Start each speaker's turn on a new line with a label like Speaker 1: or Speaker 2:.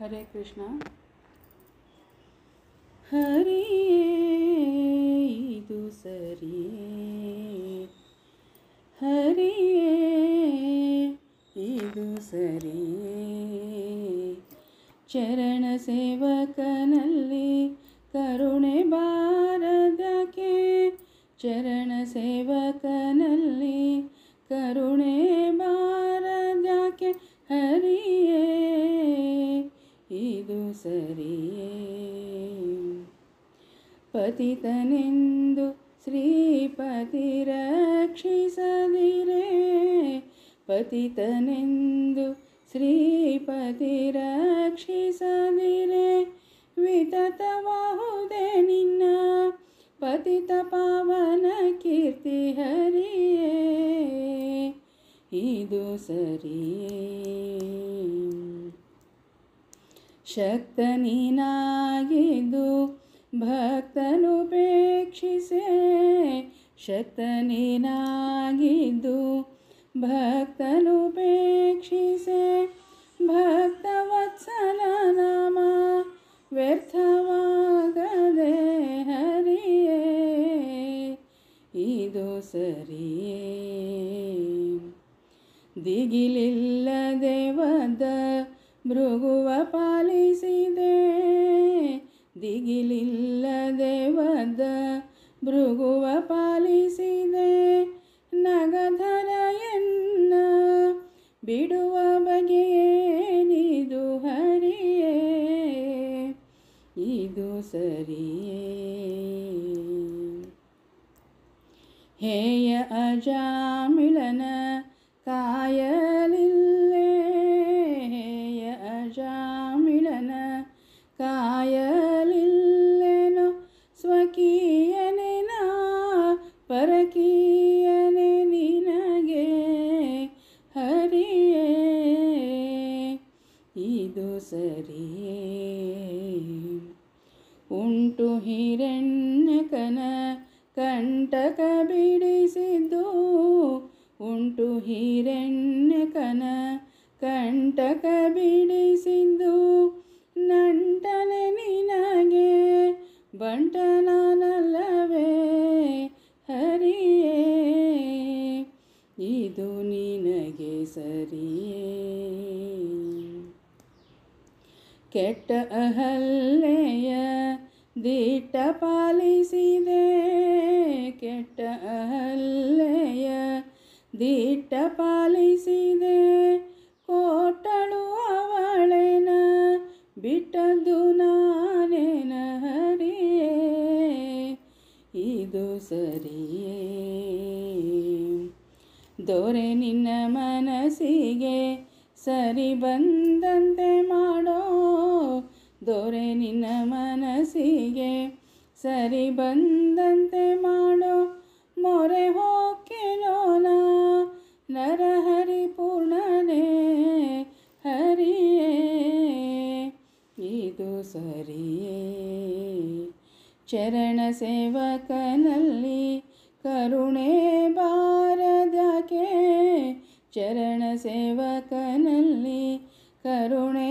Speaker 1: ಹರೇ ಕೃಷ್ಣ. ಹರಿಯೇ ಇದು ಸರಿಯೇ, ಹರಿಯೇ ಇದು ಸರಿಯೇ, ಚರಣ ಸೇವಕನಲ್ಲಿ ಕರುಣೆ ಬಾರದಕ್ಕೆ, ಚರಣ ಸೇವಕನಲ್ಲಿ ಕರುಣೆ ಬಾರದಕ್ಕೆ, ಹರಿಯೇ ಇದು ಸರಿಯೇ. ಪತಿತನೆಂದು ಶ್ರೀಪತಿ ರಕ್ಷಿಸದಿರೇ, ಪತಿತನೆಂದು ಶ್ರೀಪತಿ ರಕ್ಷಿಸದಿರೇ, ವಿತತಬಹುದೇ ನಿನ್ನ ಪತಿತ ಪಾವನ ಕೀರ್ತಿ, ಹರಿಯೇ ಇದು ಸರಿಯೇ. ಶಕ್ತ ನೀನಾಗಿದ್ದು ಭಕ್ತನುಪೇಕ್ಷಿಸೆ, ಶಕ್ತ ನೀನಾಗಿದ್ದು ಭಕ್ತನುಪೇಕ್ಷಿಸೆ, ಭಕ್ತವತ್ಸಲ ನಾಮ ವ್ಯರ್ಥವಾಗದೆ, ಹರಿಯೇ ಇದು ಸರಿಯೇ. ದಿಗಿಲಿಲ್ಲದೆ ವದ ಭೃಗುವ ಪಾಲಿಸಿದೆ, ದಿಗಿಲಿಲ್ಲದೆ ವದ ಭೃಗುವ ಪಾಲಿಸಿದೆ, ನಗಧರೆಯನ್ನ ಬಿಡುವ ಬಗೆಯೇನಿದು, ಹರಿಯೇ ಇದು ಸರಿಯೇ. ಹೇಯ ಅಜಾಮಿಳನ ಕಾಯಲಿಲ್ಲೇ, ಹೇಯ ಅಜಾಮಿಳನ ಕಾಯಲಿಲ್ಲೆನೋ, ಸ್ವಕೀಯನೇ ನಾ ಪರಕೀಯನೇ ನಿನಗೆ, ಹರಿಯೇ ಇದು ಸರಿಯೇ. ಉಂಟು ಹಿರಣ್ಯಕನ ಕಂಟಕ ಬಿಡಿಸಿದ್ದು, ಉಂಟು ಹಿರಣ್ಯಕನ ಕಂಟಕ ಬಿಡಿಸಿದ್ದು, ನಂಟನೆ ನಿನಗೆ ಬಂಟನಲ್ಲವೇ, ಹರಿಯೇ ಇದು ನಿನಗೆ ಸರಿಯೇ. ಕೆಟ್ಟ ಅಹಲ್ಯೆಯ ದಿಟ್ಟ ಪಾಲಿಸಿದೆ, ಕೆಟ್ಟ ಅಹಲ್ಯೆಯ ದಿಟ್ಟ ಪಾಲಿಸಿದೆ, ಕೊಟ್ಟಳು ಅವಳೇನ ಬಿಟ್ಟದ್ದು ನಾನೇನ, ಹರಿಯೇ ಇದು ಸರಿಯೇ. ದೊರೆ ನಿನ್ನ ಮನಸ್ಸಿಗೆ ಸರಿ ಬಂದಂತೆ ಮಾಡೋ, ದೊರೆ ನಿನ್ನ ಮನಸ್ಸಿಗೆ ಸರಿ ಬಂದಂತೆ ಮಾಡೋ, ಮೊರೆ ಹೋಕೆನೋ ನಾ ನರಹರಿ ಪೂರ್ಣನೇ, ಹರಿಯೇ ಇದು ಸರಿಯೇ. ಚರಣ ಸೇವಕನಲ್ಲಿ ಕರುಣೆ ಬಾರದಕ್ಕೆ, ಚರಣ ಸೇವಕನಲ್ಲಿ ಕರುಣೆ